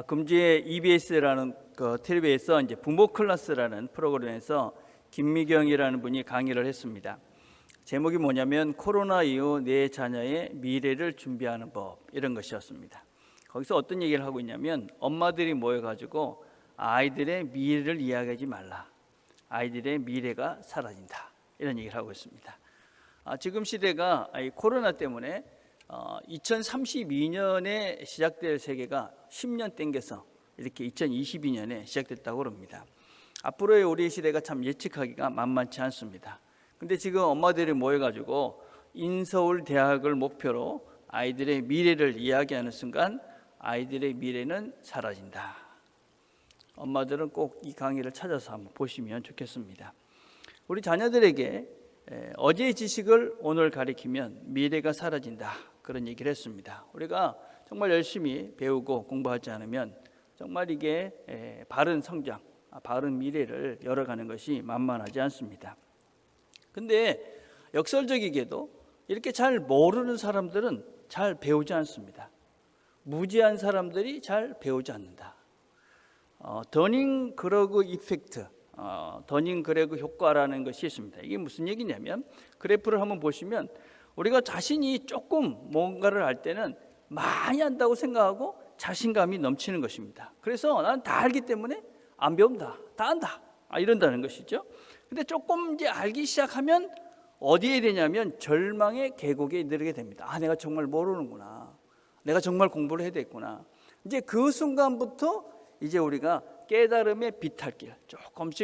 금주에 EBS라는 그 텔레비에서 이제 부모 클래스라는 프로그램에서 김미경이라는 분이 강의를 했습니다. 제목이 뭐냐면 코로나 이후 내 자녀의 미래를 준비하는 법, 이런 것이었습니다. 거기서 어떤 얘기를 하고 있냐면 엄마들이 모여가지고 아이들의 미래를 이야기하지 말라, 아이들의 미래가 사라진다, 이런 얘기를 하고 있습니다. 지금 시대가 코로나 때문에 2032년에 시작될 세계가 10년 땡겨서 이렇게 2022년에 시작됐다고 합니다. 앞으로의 우리 시대가 참 예측하기가 만만치 않습니다. 근데 지금 엄마들이 모여가지고 인서울 대학을 목표로 아이들의 미래를 이야기하는 순간 아이들의 미래는 사라진다. 엄마들은 꼭 이 강의를 찾아서 한번 보시면 좋겠습니다. 우리 자녀들에게 어제의 지식을 오늘 가리키면 미래가 사라진다, 그런 얘기를 했습니다. 우리가 정말 열심히 배우고 공부하지 않으면 정말 이게 바른 성장, 바른 미래를 열어가는 것이 만만하지 않습니다. 근데 역설적이게도 이렇게 잘 모르는 사람들은 잘 배우지 않습니다. 무지한 사람들이 잘 배우지 않는다. 더닝-그레그 이펙트, 더닝-그레그 효과라는 것이 있습니다. 이게 무슨 얘기냐면 그래프를 한번 보시면 우리가 자신이 조금 뭔가를 할 때는 많이 안다고 생각하고 자신감이 넘치는 것입니다. 그래서 나는 다 알기 때문에 안 배운다, 다 안다, 이런다는 것이죠. 근데 조금 이제 알기 시작하면 어디에 되냐면 절망의 계곡에 이르게 됩니다. 내가 정말 모르는구나, 내가 정말 공부를 해야 되겠구나. 이제 그 순간부터 이제 우리가 깨달음의 비탈길,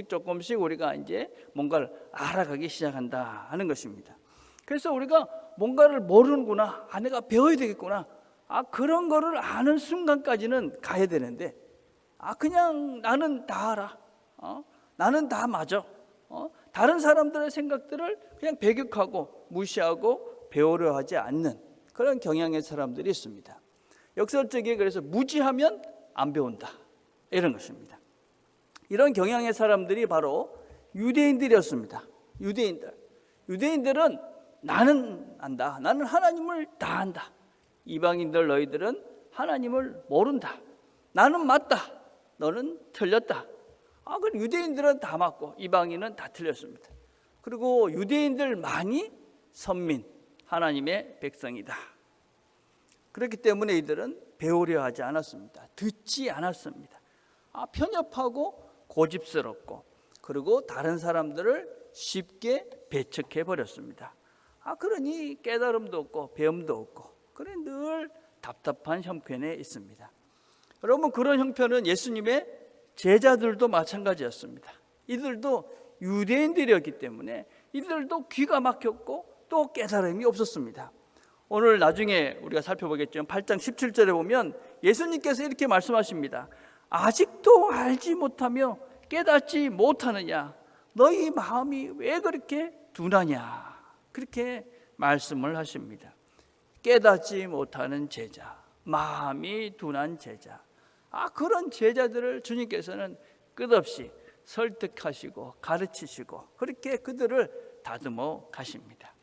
조금씩 우리가 이제 뭔가를 알아가기 시작한다 하는 것입니다. 그래서 우리가 뭔가를 모르는구나, 내가 배워야 되겠구나, 그런 거를 아는 순간까지는 가야 되는데 그냥 나는 다 알아, 나는 다 맞아, 다른 사람들의 생각들을 그냥 배격하고 무시하고 배우려 하지 않는 그런 경향의 사람들이 있습니다. 역설적이게 그래서 무지하면 안 배운다, 이런 것입니다. 이런 경향의 사람들이 바로 유대인들이었습니다. 유대인들은 나는 안다, 나는 하나님을 다 안다. 이방인들 너희들은 하나님을 모른다. 나는 맞다, 너는 틀렸다. 그럼 유대인들은 다 맞고 이방인은 다 틀렸습니다. 그리고 유대인들만이 선민, 하나님의 백성이다. 그렇기 때문에 이들은 배우려 하지 않았습니다. 듣지 않았습니다. 편협하고 고집스럽고, 그리고 다른 사람들을 쉽게 배척해 버렸습니다. 그러니 깨달음도 없고 배움도 없고, 그래 늘 답답한 형편에 있습니다. 여러분, 그런 형편은 예수님의 제자들도 마찬가지였습니다. 이들도 유대인들이었기 때문에 이들도 귀가 막혔고 또 깨달음이 없었습니다. 오늘 나중에 우리가 살펴보겠지만 8장 17절에 보면 예수님께서 이렇게 말씀하십니다. 아직도 알지 못하며 깨닫지 못하느냐, 너희 마음이 왜 그렇게 둔하냐, 그렇게 말씀을 하십니다. 깨닫지 못하는 제자, 마음이 둔한 제자, 그런 제자들을 주님께서는 끝없이 설득하시고 가르치시고 그렇게 그들을 다듬어 가십니다.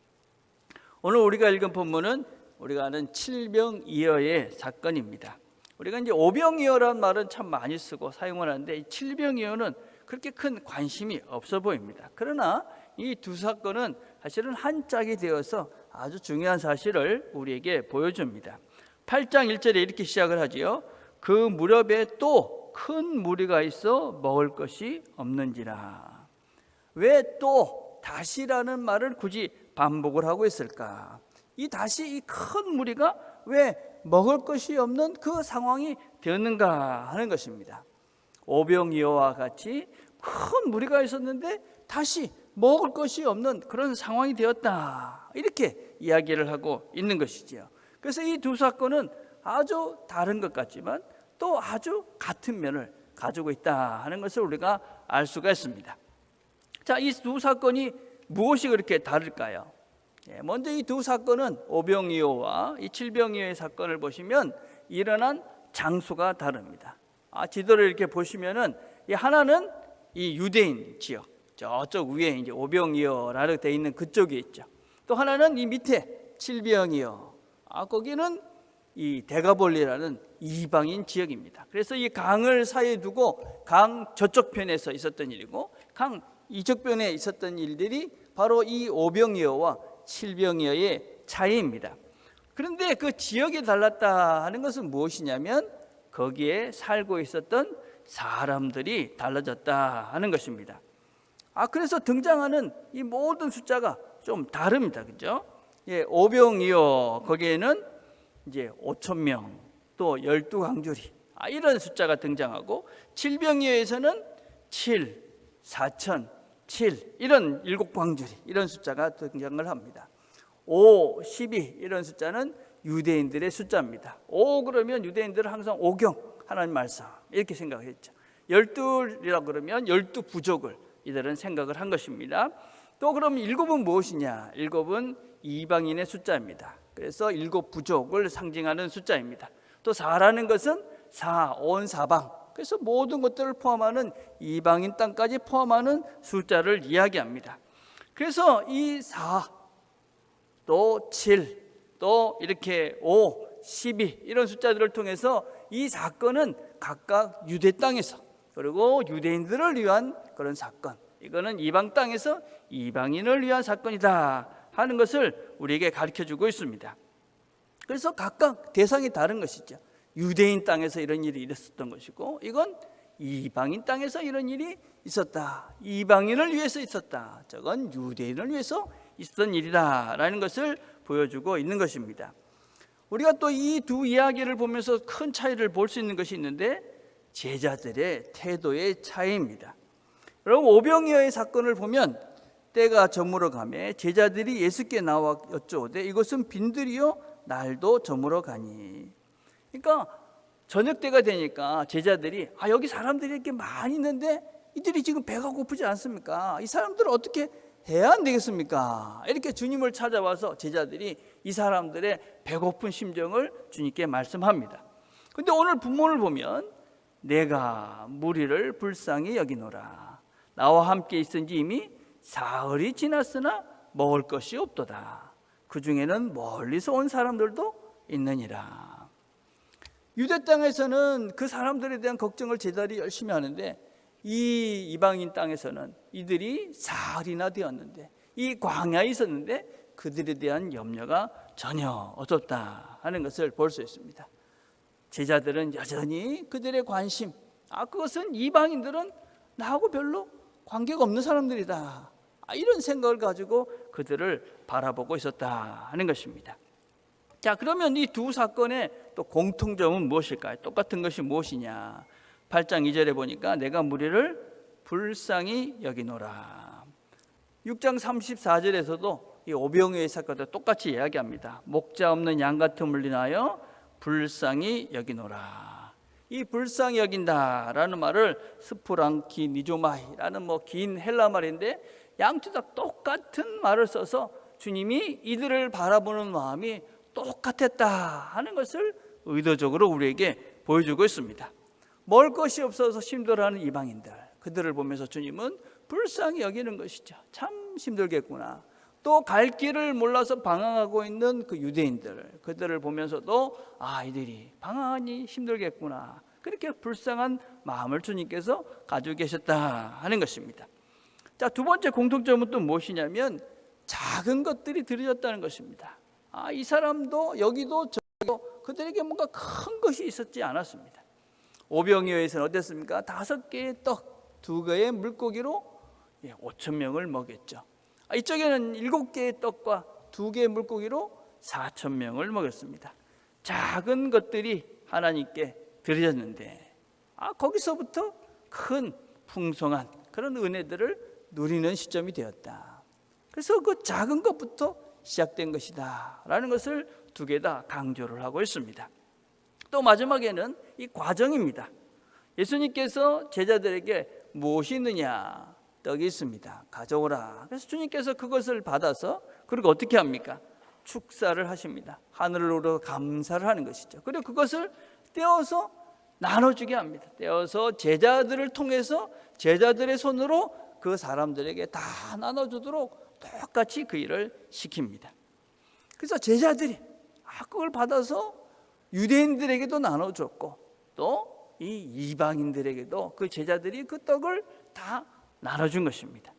오늘 우리가 읽은 본문은 우리가 아는 칠병이어의 사건입니다. 우리가 이제 오병이어라는 말은 참 많이 쓰고 사용을 하는데 이 칠병이어는 그렇게 큰 관심이 없어 보입니다. 그러나 이 두 사건은 사실은 한 짝이 되어서 아주 중요한 사실을 우리에게 보여줍니다. 8장 1절에 이렇게 시작을 하지요. 그 무렵에 또 큰 무리가 있어 먹을 것이 없는지라. 왜 또 다시라는 말을 굳이 반복을 하고 있을까? 이 다시 이 큰 무리가 왜 먹을 것이 없는 그 상황이 되었는가 하는 것입니다. 오병이어와 같이 큰 무리가 있었는데 다시 먹을 것이 없는 그런 상황이 되었다, 이렇게 이야기를 하고 있는 것이지요. 그래서 이 두 사건은 아주 다른 것 같지만 또 아주 같은 면을 가지고 있다 하는 것을 우리가 알 수가 있습니다. 자, 이 두 사건이 무엇이 그렇게 다를까요? 먼저 이 두 사건은 오병이어와 이 칠병이어의 사건을 보시면 일어난 장소가 다릅니다. 지도를 이렇게 보시면은 이 하나는 이 유대인 지역, 저쪽 위에 이제 오병이어라고 되어 있는 그쪽에 있죠. 또 하나는 이 밑에 칠병이어, 거기는 이 데가볼리라는 이방인 지역입니다. 그래서 이 강을 사이에 두고 강 저쪽 편에서 있었던 일이고 강 이쪽 편에 있었던 일들이 바로 이 오병이어와 칠병이어의 차이입니다. 그런데 그 지역이 달랐다 하는 것은 무엇이냐면 거기에 살고 있었던 사람들이 달라졌다 하는 것입니다. 그래서 등장하는 이 모든 숫자가 좀 다릅니다. 그죠? 예, 오병이어 거기에는 이제 5,000명, 또 12강주리 이런 숫자가 등장하고 칠병이어에서는 7, 4,000, 7 이런 7광주리 이런 숫자가 등장을 합니다. 5, 12 이런 숫자는 유대인들의 숫자입니다. 5 그러면 유대인들은 항상 오경 하나님 말씀 이렇게 생각했죠. 12이라 그러면 12부족을 이들은 생각을 한 것입니다. 또 그럼 7은 무엇이냐? 7은 이방인의 숫자입니다. 그래서 7부족을 상징하는 숫자입니다. 또 4라는 것은 온 사방, 그래서 모든 것들을 포함하는 이방인 땅까지 포함하는 숫자를 이야기합니다. 그래서 이 4, 또 7, 또 이렇게 5, 12 이런 숫자들을 통해서 이 사건은 각각 유대 땅에서 그리고 유대인들을 위한 그런 사건, 이거는 이방 땅에서 이방인을 위한 사건이다 하는 것을 우리에게 가르쳐주고 있습니다. 그래서 각각 대상이 다른 것이죠. 유대인 땅에서 이런 일이 있었던 것이고 이건 이방인 땅에서 이런 일이 있었다. 이방인을 위해서 있었다. 저건 유대인을 위해서 있었던 일이다 라는 것을 보여주고 있는 것입니다. 우리가 또 이 두 이야기를 보면서 큰 차이를 볼 수 있는 것이 있는데 제자들의 태도의 차이입니다. 여러분 오병이어의 사건을 보면 때가 저물어 가매 제자들이 예수께 나와 여쭈오되 이것은 빈들이요 날도 저물어 가니. 그러니까 저녁 때가 되니까 제자들이 여기 사람들이 이렇게 많이 있는데 이들이 지금 배가 고프지 않습니까? 이 사람들을 어떻게 해야 안 되겠습니까? 이렇게 주님을 찾아와서 제자들이 이 사람들의 배고픈 심정을 주님께 말씀합니다. 근데 오늘 본문을 보면 내가 무리를 불쌍히 여기노라. 나와 함께 있은 지 이미 사흘이 지났으나 먹을 것이 없도다. 그 중에는 멀리서 온 사람들도 있느니라. 유대 땅에서는 그 사람들에 대한 걱정을 제자들이 열심히 하는데 이 이방인 땅에서는 이들이 사흘이나 되었는데 이 광야에 있었는데 그들에 대한 염려가 전혀 없었다 하는 것을 볼 수 있습니다. 제자들은 여전히 그들의 관심, 그것은 이방인들은 나하고 별로 관계가 없는 사람들이다, 이런 생각을 가지고 그들을 바라보고 있었다 하는 것입니다. 자, 그러면 이 두 사건의 또 공통점은 무엇일까요? 똑같은 것이 무엇이냐? 8장 2절에 보니까 내가 무리를 불쌍히 여기노라. 6장 34절에서도 이 오병이어의 사건도 똑같이 이야기합니다. 목자 없는 양 같은 물리나여 불쌍히 여기노라. 이 불쌍히 여긴다라는 말을 스프랑키 니조마이라는 긴 헬라 말인데 양쪽 다 똑같은 말을 써서 주님이 이들을 바라보는 마음이 똑같았다 하는 것을 의도적으로 우리에게 보여주고 있습니다. 먹을 것이 없어서 힘들어하는 이방인들, 그들을 보면서 주님은 불쌍히 여기는 것이죠. 참 힘들겠구나. 또 갈 길을 몰라서 방황하고 있는 그 유대인들, 그들을 보면서도 이들이 방황하니 힘들겠구나, 그렇게 불쌍한 마음을 주님께서 가지고 계셨다 하는 것입니다. 자, 두 번째 공통점은 또 무엇이냐면 작은 것들이 드려졌다는 것입니다. 이 사람도 여기도 저기도 그들에게 뭔가 큰 것이 있었지 않았습니다. 오병이어에서는 어땠습니까? 5개의 떡, 2개의 물고기로 5,000명을 먹였죠. 이쪽에는 7개의 떡과 2개의 물고기로 4,000명을 먹였습니다. 작은 것들이 하나님께 드려졌는데 거기서부터 큰 풍성한 그런 은혜들을 누리는 시점이 되었다. 그래서 그 작은 것부터 시작된 것이다 라는 것을 두 개 다 강조를 하고 있습니다. 또 마지막에는 이 과정입니다. 예수님께서 제자들에게 무엇이 있느냐? 떡이 있습니다. 가져오라. 그래서 주님께서 그것을 받아서 그리고 어떻게 합니까? 축사를 하십니다. 하늘을 우러 감사를 하는 것이죠. 그리고 그것을 떼어서 나눠주게 합니다. 떼어서 제자들을 통해서 제자들의 손으로 그 사람들에게 다 나눠주도록 똑같이 그 일을 시킵니다. 그래서 제자들이 그걸 받아서 유대인들에게도 나눠줬고 또 이 이방인들에게도 그 제자들이 그 떡을 다 나눠준 것입니다.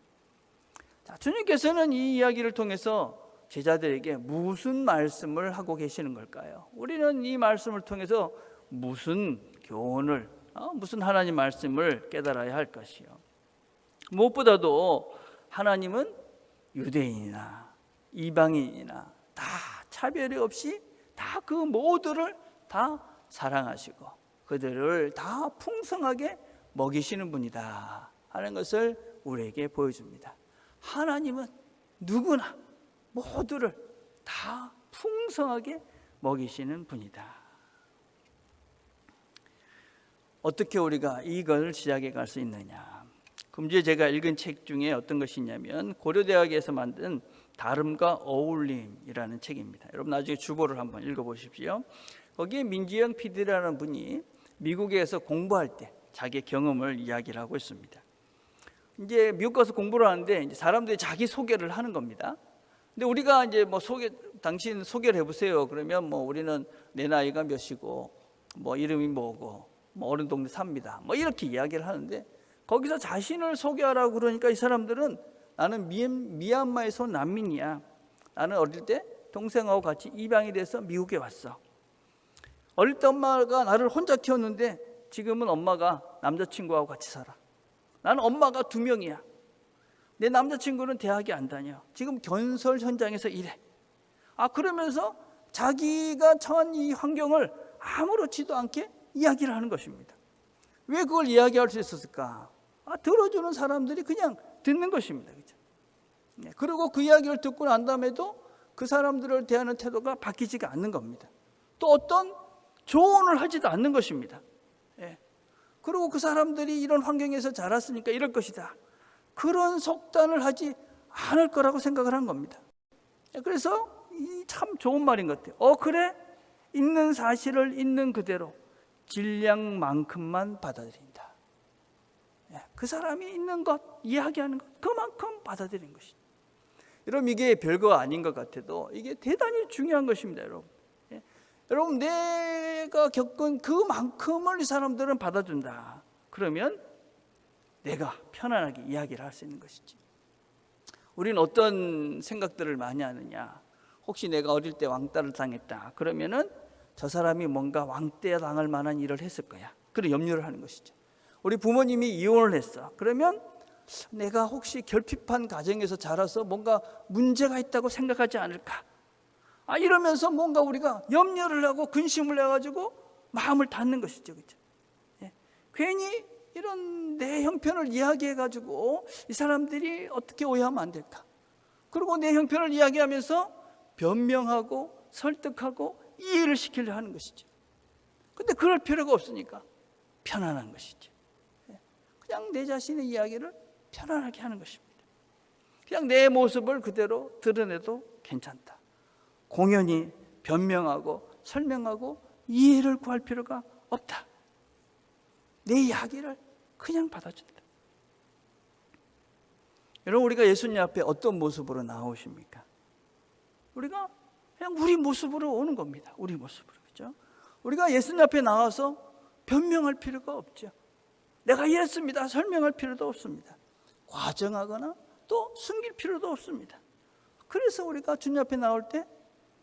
자, 주님께서는 이 이야기를 통해서 제자들에게 무슨 말씀을 하고 계시는 걸까요? 우리는 이 말씀을 통해서 무슨 교훈을, 무슨 하나님 말씀을 깨달아야 할 것이요. 무엇보다도 하나님은 유대인이나 이방인이나 다 차별이 없이 다 그 모두를 다 사랑하시고 그들을 다 풍성하게 먹이시는 분이다 하는 것을 우리에게 보여줍니다. 하나님은 누구나 모두를 다 풍성하게 먹이시는 분이다. 어떻게 우리가 이걸 시작해 갈 수 있느냐? 금주에 제가 읽은 책 중에 어떤 것이 있냐면 고려대학에서 만든 다름과 어울림이라는 책입니다. 여러분 나중에 주보를 한번 읽어보십시오. 거기에 민지영 PD라는 분이 미국에서 공부할 때 자기의 경험을 이야기를 하고 있습니다. 이제 미국 가서 공부를 하는데 이제 사람들이 자기 소개를 하는 겁니다. 근데 우리가 이제 뭐 당신 소개를 해보세요. 그러면 뭐 우리는 내 나이가 몇이고 뭐 이름이 뭐고 뭐 어느 동네 삽니다. 뭐 이렇게 이야기를 하는데 거기서 자신을 소개하라고 그러니까 이 사람들은 나는 미얀마에서 온 난민이야. 나는 어릴 때 동생하고 같이 입양이 돼서 미국에 왔어. 어릴 때 엄마가 나를 혼자 키웠는데 지금은 엄마가 남자친구하고 같이 살아. 나는 엄마가 2명이야. 내 남자친구는 대학에 안 다녀. 지금 건설 현장에서 일해. 그러면서 자기가 처한 이 환경을 아무렇지도 않게 이야기를 하는 것입니다. 왜 그걸 이야기할 수 있었을까? 들어주는 사람들이 그냥 듣는 것입니다. 그렇죠? 그리고 그 이야기를 듣고 난 다음에도 그 사람들을 대하는 태도가 바뀌지가 않는 겁니다. 또 어떤 조언을 하지도 않는 것입니다. 그리고 그 사람들이 이런 환경에서 자랐으니까 이럴 것이다. 그런 속단을 하지 않을 거라고 생각을 한 겁니다. 그래서 이 참 좋은 말인 것 같아요. 그래? 있는 사실을 있는 그대로 질량만큼만 받아들인다. 그 사람이 있는 것, 이야기하는 것, 그만큼 받아들이는 것이죠. 여러분 이게 별거 아닌 것 같아도 이게 대단히 중요한 것입니다. 여러분 내가 겪은 그만큼을 이 사람들은 받아준다. 그러면 내가 편안하게 이야기를 할 수 있는 것이지. 우리는 어떤 생각들을 많이 하느냐. 혹시 내가 어릴 때 왕따를 당했다. 그러면은 저 사람이 뭔가 왕따 당할 만한 일을 했을 거야. 그런 염려를 하는 것이죠. 우리 부모님이 이혼을 했어. 그러면 내가 혹시 결핍한 가정에서 자라서 뭔가 문제가 있다고 생각하지 않을까. 이러면서 뭔가 우리가 염려를 하고 근심을 해가지고 마음을 닫는 것이죠. 그렇죠? 괜히 이런 내 형편을 이야기해가지고 이 사람들이 어떻게 오해하면 안 될까. 그리고 내 형편을 이야기하면서 변명하고 설득하고 이해를 시키려 하는 것이죠. 근데 그럴 필요가 없으니까 편안한 것이죠. 그냥 내 자신의 이야기를 편안하게 하는 것입니다. 그냥 내 모습을 그대로 드러내도 괜찮다. 공연히 변명하고 설명하고 이해를 구할 필요가 없다. 내 이야기를 그냥 받아준다. 여러분 우리가 예수님 앞에 어떤 모습으로 나오십니까? 우리가 그냥 우리 모습으로 오는 겁니다. 우리 모습으로. 그렇죠? 우리가 예수님 앞에 나와서 변명할 필요가 없죠. 내가 이랬습니다. 설명할 필요도 없습니다. 과정하거나 또 숨길 필요도 없습니다. 그래서 우리가 주님 앞에 나올 때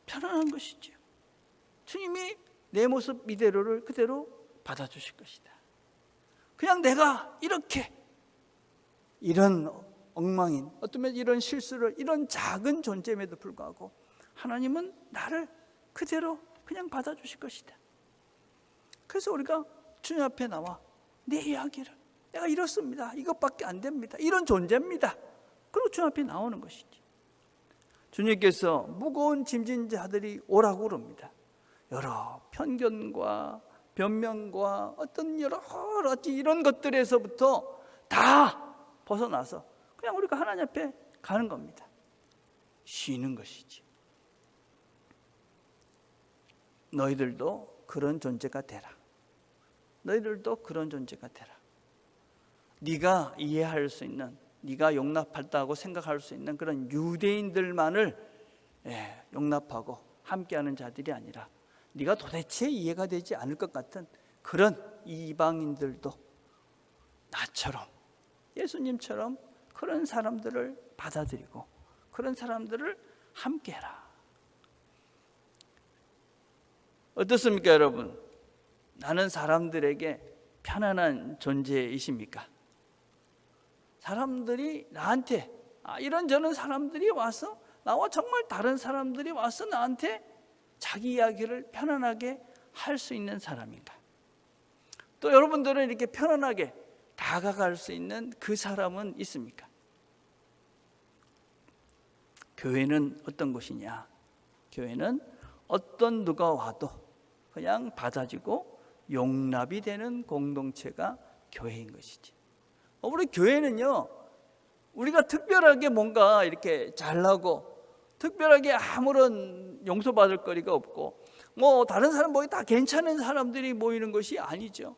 편안한 것이죠. 주님이 내 모습 이대로를 그대로 받아주실 것이다. 그냥 내가 이렇게 이런 엉망인 어쩌면 이런 실수를 이런 작은 존재임에도 불구하고 하나님은 나를 그대로 그냥 받아주실 것이다. 그래서 우리가 주님 앞에 나와 내 이야기를 내가 이렇습니다. 이것밖에 안 됩니다. 이런 존재입니다. 그리고 주님 앞에 나오는 것이지. 주님께서 무거운 짐진 자들이 오라고 그럽니다. 여러 편견과 변명과 어떤 여러 가지 이런 것들에서부터 다 벗어나서 그냥 우리가 하나님 앞에 가는 겁니다. 쉬는 것이지. 너희들도 그런 존재가 되라. 너희들도 그런 존재가 되라. 네가 이해할 수 있는, 네가 용납한다고 생각할 수 있는 그런 유대인들만을 용납하고 함께하는 자들이 아니라 네가 도대체 이해가 되지 않을 것 같은 그런 이방인들도 나처럼, 예수님처럼 그런 사람들을 받아들이고 그런 사람들을 함께해라. 어떻습니까, 여러분? 나는 사람들에게 편안한 존재이십니까? 사람들이 나한테, 이런저런 사람들이 와서, 나와 정말 다른 사람들이 와서 나한테 자기 이야기를 편안하게 할 수 있는 사람인가? 또 여러분들은 이렇게 편안하게 다가갈 수 있는 그 사람은 있습니까? 교회는 어떤 곳이냐? 교회는 어떤 누가 와도 그냥 받아주고 용납이 되는 공동체가 교회인 것이지. 우리 교회는요, 우리가 특별하게 뭔가 이렇게 잘나고 특별하게 아무런 용서받을 거리가 없고 뭐 다른 사람 모이 다 괜찮은 사람들이 모이는 것이 아니죠.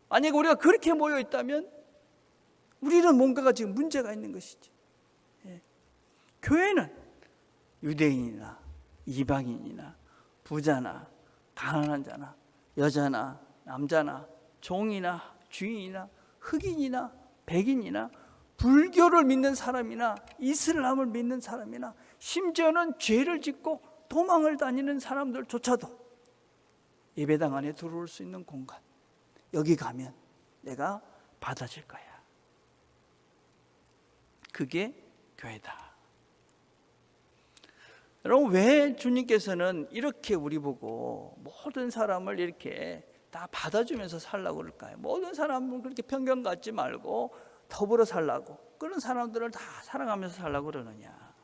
만약에 우리가 그렇게 모여 있다면 우리는 뭔가가 지금 문제가 있는 것이지. 교회는 유대인이나 이방인이나 부자나 가난한 자나 여자나 남자나 종이나 주인이나 흑인이나 백인이나 불교를 믿는 사람이나 이슬람을 믿는 사람이나 심지어는 죄를 짓고 도망을 다니는 사람들조차도 예배당 안에 들어올 수 있는 공간, 여기 가면 내가 받아줄 거야. 그게 교회다. 여러분, 왜 주님께서는 이렇게 우리 보고 모든 사람을 이렇게 다 받아주면서 살라고 그럴까요? 모든 사람은 그렇게 편견 갖지 말고 더불어 살라고, 그런 사람들을 다 사랑하면서 살라고 그러느냐?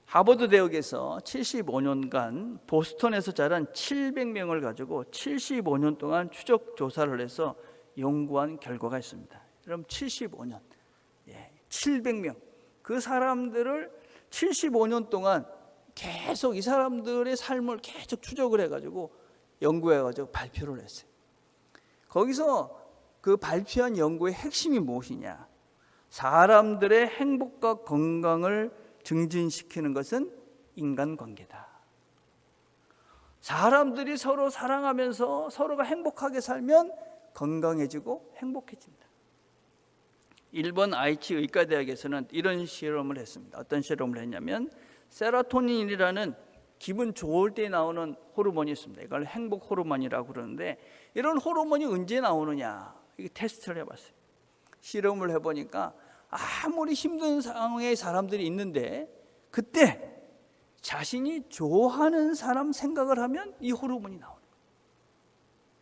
하버드 대학에서 75년간 보스턴에서 자란 700명을 가지고 75년 동안 추적 조사를 해서 연구한 결과가 있습니다. 여러분, 75년, 700명, 그 사람들을 75년 동안 계속 이 사람들의 삶을 계속 추적을 해가지고 연구해가지고 발표를 했어요. 거기서 그 발표한 연구의 핵심이 무엇이냐? 사람들의 행복과 건강을 증진시키는 것은 인간관계다. 사람들이 서로 사랑하면서 서로가 행복하게 살면 건강해지고 행복해진다. 일본 아이치 의과대학에서는 이런 실험을 했습니다. 어떤 실험을 했냐면 세로토닌이라는 기분 좋을 때 나오는 호르몬이 있습니다. 이걸 행복 호르몬이라고 그러는데, 이런 호르몬이 언제 나오느냐, 이게 테스트를 해봤어요. 실험을 해보니까 아무리 힘든 상황에 사람들이 있는데 그때 자신이 좋아하는 사람 생각을 하면 이 호르몬이 나오는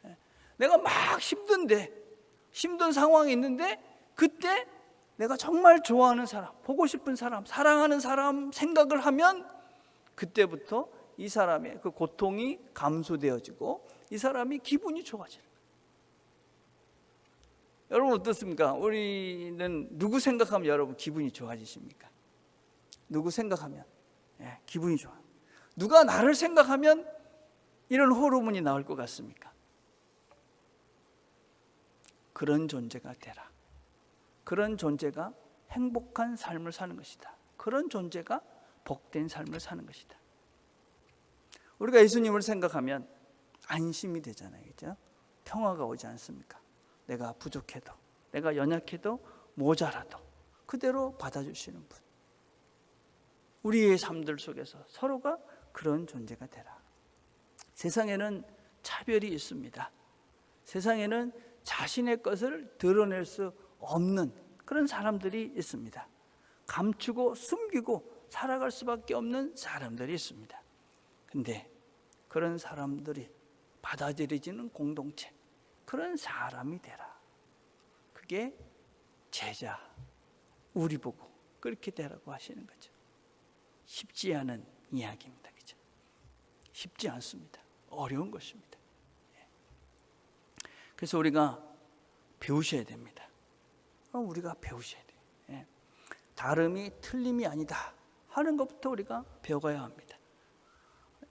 거예요. 내가 막 힘든데, 힘든 상황에 있는데 그때 내가 정말 좋아하는 사람, 보고 싶은 사람, 사랑하는 사람 생각을 하면 그때부터 이 사람의 그 고통이 감소되어지고 이 사람이 기분이 좋아지는 거예요. 여러분 어떻습니까? 우리는 누구 생각하면 여러분 기분이 좋아지십니까? 누구 생각하면 기분이 좋아. 누가 나를 생각하면 이런 호르몬이 나올 것 같습니까? 그런 존재가 되라. 그런 존재가 행복한 삶을 사는 것이다. 그런 존재가 복된 삶을 사는 것이다. 우리가 예수님을 생각하면 안심이 되잖아요, 그렇죠? 평화가 오지 않습니까? 내가 부족해도, 내가 연약해도, 모자라도 그대로 받아주시는 분. 우리의 삶들 속에서 서로가 그런 존재가 되라. 세상에는 차별이 있습니다. 세상에는 자신의 것을 드러낼 수 없는 그런 사람들이 있습니다. 감추고 숨기고 살아갈 수밖에 없는 사람들이 있습니다. 근데 그런 사람들이 받아들여지는 공동체, 그런 사람이 되라. 그게 제자, 우리 보고 그렇게 되라고 하시는 거죠. 쉽지 않은 이야기입니다. 그죠? 쉽지 않습니다. 어려운 것입니다. 그래서 우리가 배우셔야 됩니다. 우리가 배우셔야 돼요. 다름이 틀림이 아니다 하는 것부터 우리가 배워가야 합니다.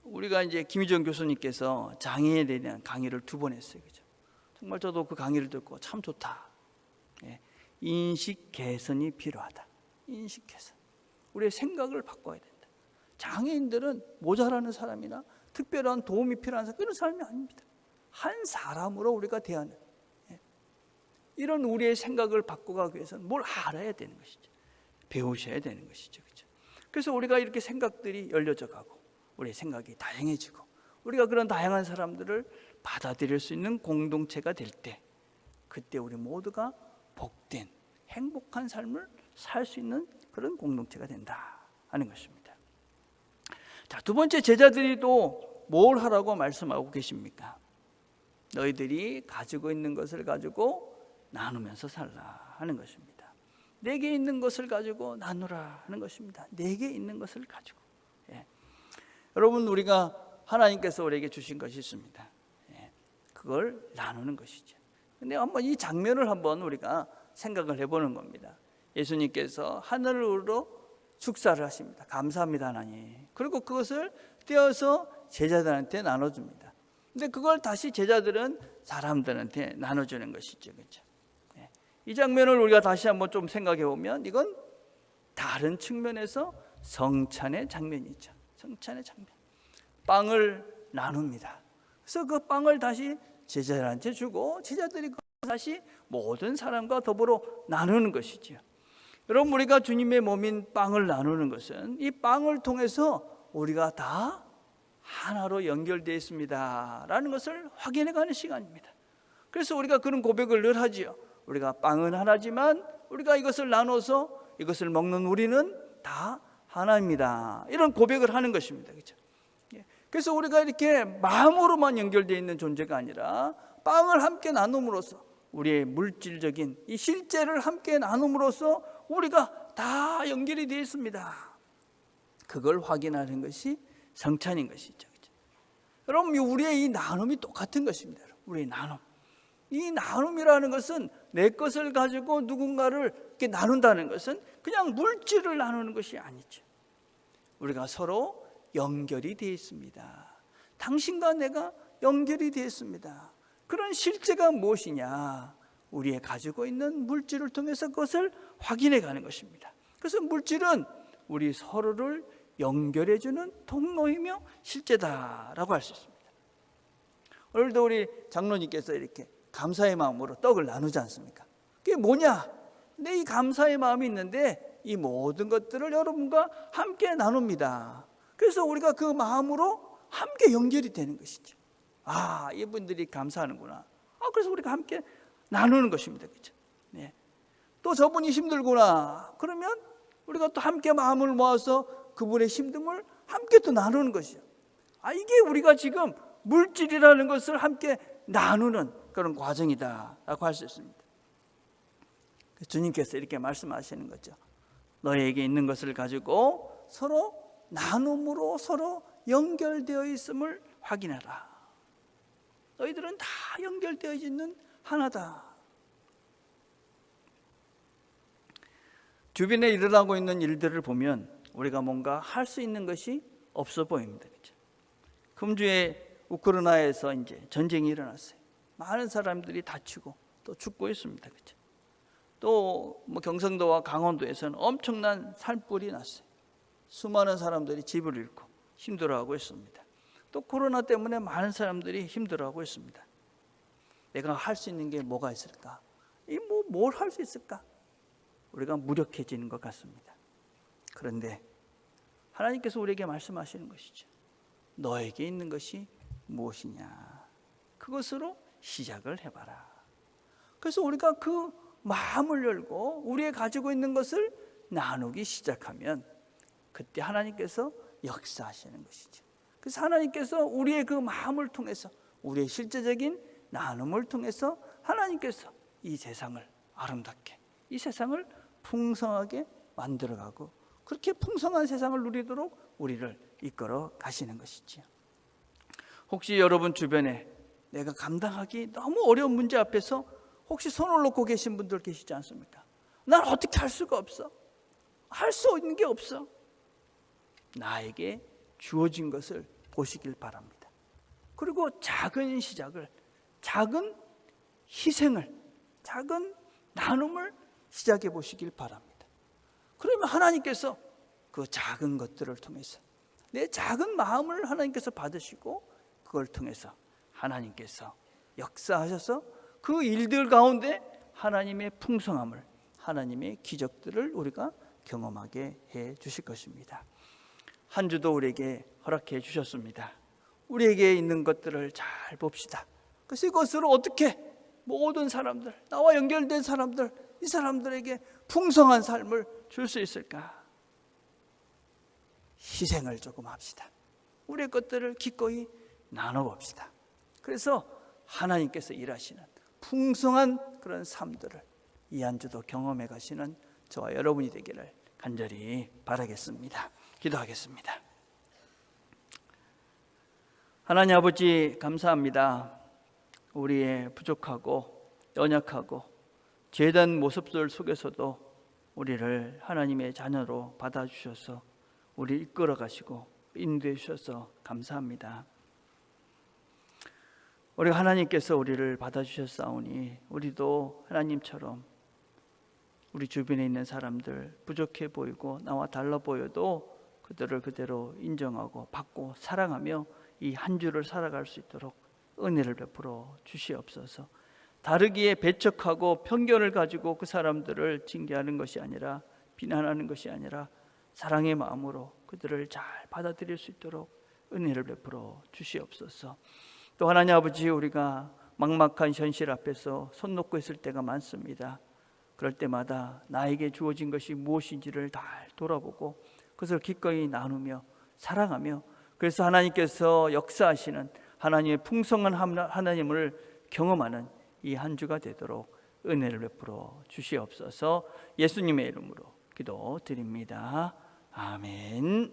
우리가 이제 김희정 교수님께서 장애에 대한 강의를 2번 했어요. 그죠? 정말 저도 그 강의를 듣고 참 좋다. 인식 개선이 필요하다. 인식 개선. 우리의 생각을 바꿔야 된다. 장애인들은 모자라는 사람이나 특별한 도움이 필요한 사람, 그런 삶이 아닙니다. 한 사람으로 우리가 대하는, 이런 우리의 생각을 바꿔가기 위해서는 뭘 알아야 되는 것이죠. 배우셔야 되는 것이죠. 그렇죠? 그래서 우리가 이렇게 생각들이 열려져 가고 우리의 생각이 다양해지고 우리가 그런 다양한 사람들을 받아들일 수 있는 공동체가 될 때, 그때 우리 모두가 복된 행복한 삶을 살 수 있는 그런 공동체가 된다 하는 것입니다. 자, 두 번째, 제자들이 또 뭘 하라고 말씀하고 계십니까? 너희들이 가지고 있는 것을 가지고 나누면서 살라 하는 것입니다. 내게 있는 것을 가지고 나누라 하는 것입니다. 내게 있는 것을 가지고. 여러분, 우리가 하나님께서 우리에게 주신 것이 있습니다. 그걸 나누는 것이죠. 근데 한번 이 장면을 한번 우리가 생각을 해보는 겁니다. 예수님께서 하늘으로 축사를 하십니다. 감사합니다 하나님. 그리고 그것을 떼어서 제자들한테 나눠줍니다. 근데 그걸 다시 제자들은 사람들한테 나눠주는 것이죠. 그렇죠? 이 장면을 우리가 다시 한번 좀 생각해 보면 이건 다른 측면에서 성찬의 장면이죠. 성찬의 장면. 빵을 나눕니다. 그래서 그 빵을 다시 제자들한테 주고 제자들이 다시 모든 사람과 더불어 나누는 것이죠. 여러분, 우리가 주님의 몸인 빵을 나누는 것은 이 빵을 통해서 우리가 다 하나로 연결되어 있습니다 라는 것을 확인해가는 시간입니다. 그래서 우리가 그런 고백을 늘 하지요. 우리가 빵은 하나지만 우리가 이것을 나눠서 이것을 먹는 우리는 다 하나입니다, 이런 고백을 하는 것입니다. 그렇죠? 그래서 우리가 이렇게 마음으로만 연결되어 있는 존재가 아니라 빵을 함께 나눔으로써 우리의 물질적인 이 실제를 함께 나눔으로써 우리가 다 연결이 되어 있습니다. 그걸 확인하는 것이 성찬인 것이죠. 그렇죠? 여러분, 우리의 이 나눔이 똑같은 것입니다. 우리의 나눔. 이 나눔이라는 것은 내 것을 가지고 누군가를 이렇게 나눈다는 것은 그냥 물질을 나누는 것이 아니죠. 우리가 서로 연결이 되어 있습니다. 당신과 내가 연결이 되어 있습니다. 그런 실제가 무엇이냐? 우리의 가지고 있는 물질을 통해서 그것을 확인해 가는 것입니다. 그래서 물질은 우리 서로를 연결해 주는 통로이며 실제다라고 할 수 있습니다. 오늘도 우리 장로님께서 이렇게 감사의 마음으로 떡을 나누지 않습니까? 그게 뭐냐? 내 이 감사의 마음이 있는데 이 모든 것들을 여러분과 함께 나눕니다. 그래서 우리가 그 마음으로 함께 연결이 되는 것이죠. 아, 이분들이 감사하는구나. 그래서 우리가 함께 나누는 것입니다. 그렇죠? 네. 또 저분이 힘들구나. 그러면 우리가 또 함께 마음을 모아서 그분의 힘듦을 함께 또 나누는 것이죠. 이게 우리가 지금 물질이라는 것을 함께 나누는 그런 과정이다라고 할 수 있습니다. 주님께서 이렇게 말씀하시는 거죠. 너희에게 있는 것을 가지고 서로 나눔으로 서로 연결되어 있음을 확인하라. 너희들은 다 연결되어 있는 하나다. 주변에 일어나고 있는 일들을 보면 우리가 뭔가 할 수 있는 것이 없어 보입니다. 그렇죠? 금주에 우크라이나에서 이제 전쟁이 일어났어요. 많은 사람들이 다치고 또 죽고 있습니다. 그렇죠? 또 경상도와 강원도에서는 엄청난 산불이 났어요. 수많은 사람들이 집을 잃고 힘들어하고 있습니다. 또 코로나 때문에 많은 사람들이 힘들어하고 있습니다. 내가 할 수 있는 게 뭐가 있을까? 뭘 할 수 있을까? 우리가 무력해지는 것 같습니다. 그런데 하나님께서 우리에게 말씀하시는 것이죠. 너에게 있는 것이 무엇이냐? 그것으로 시작을 해봐라. 그래서 우리가 그 마음을 열고 우리의 가지고 있는 것을 나누기 시작하면 그때 하나님께서 역사하시는 것이죠. 그래서 하나님께서 우리의 그 마음을 통해서 우리의 실제적인 나눔을 통해서 하나님께서 이 세상을 아름답게, 이 세상을 풍성하게 만들어가고 그렇게 풍성한 세상을 누리도록 우리를 이끌어 가시는 것이지요. 혹시 여러분 주변에 내가 감당하기 너무 어려운 문제 앞에서 혹시 손을 놓고 계신 분들 계시지 않습니까? 난 어떻게 할 수가 없어. 할 수 있는 게 없어. 나에게 주어진 것을 보시길 바랍니다. 그리고 작은 시작을, 작은 희생을, 작은 나눔을 시작해 보시길 바랍니다. 그러면 하나님께서 그 작은 것들을 통해서 내 작은 마음을 하나님께서 받으시고 그걸 통해서 하나님께서 역사하셔서 그 일들 가운데 하나님의 풍성함을, 하나님의 기적들을 우리가 경험하게 해 주실 것입니다. 한 주도 우리에게 허락해 주셨습니다. 우리에게 있는 것들을 잘 봅시다. 그래서 이것으로 어떻게 모든 사람들, 나와 연결된 사람들, 이 사람들에게 풍성한 삶을 줄 수 있을까? 희생을 조금 합시다. 우리의 것들을 기꺼이 나눠봅시다. 그래서 하나님께서 일하시는 풍성한 그런 삶들을 이 한 주도 경험해 가시는 저와 여러분이 되기를 간절히 바라겠습니다. 기도하겠습니다. 하나님 아버지, 감사합니다. 우리의 부족하고 연약하고 죄된 모습들 속에서도 우리를 하나님의 자녀로 받아주셔서 우리 이끌어 가시고 인도해 주셔서 감사합니다. 우리 하나님께서 우리를 받아주셨사오니 우리도 하나님처럼 우리 주변에 있는 사람들 부족해 보이고 나와 달라 보여도 그들을 그대로 인정하고 받고 사랑하며 이 한 주를 살아갈 수 있도록 은혜를 베풀어 주시옵소서. 다르기에 배척하고 편견을 가지고 그 사람들을 징계하는 것이 아니라, 비난하는 것이 아니라 사랑의 마음으로 그들을 잘 받아들일 수 있도록 은혜를 베풀어 주시옵소서. 또 하나님 아버지, 우리가 막막한 현실 앞에서 손 놓고 있을 때가 많습니다. 그럴 때마다 나에게 주어진 것이 무엇인지를 잘 돌아보고 그것을 기꺼이 나누며 사랑하며, 그래서 하나님께서 역사하시는 하나님의 풍성한 하나님을 경험하는 이 한 주가 되도록 은혜를 베풀어 주시옵소서. 예수님의 이름으로 기도드립니다. 아멘.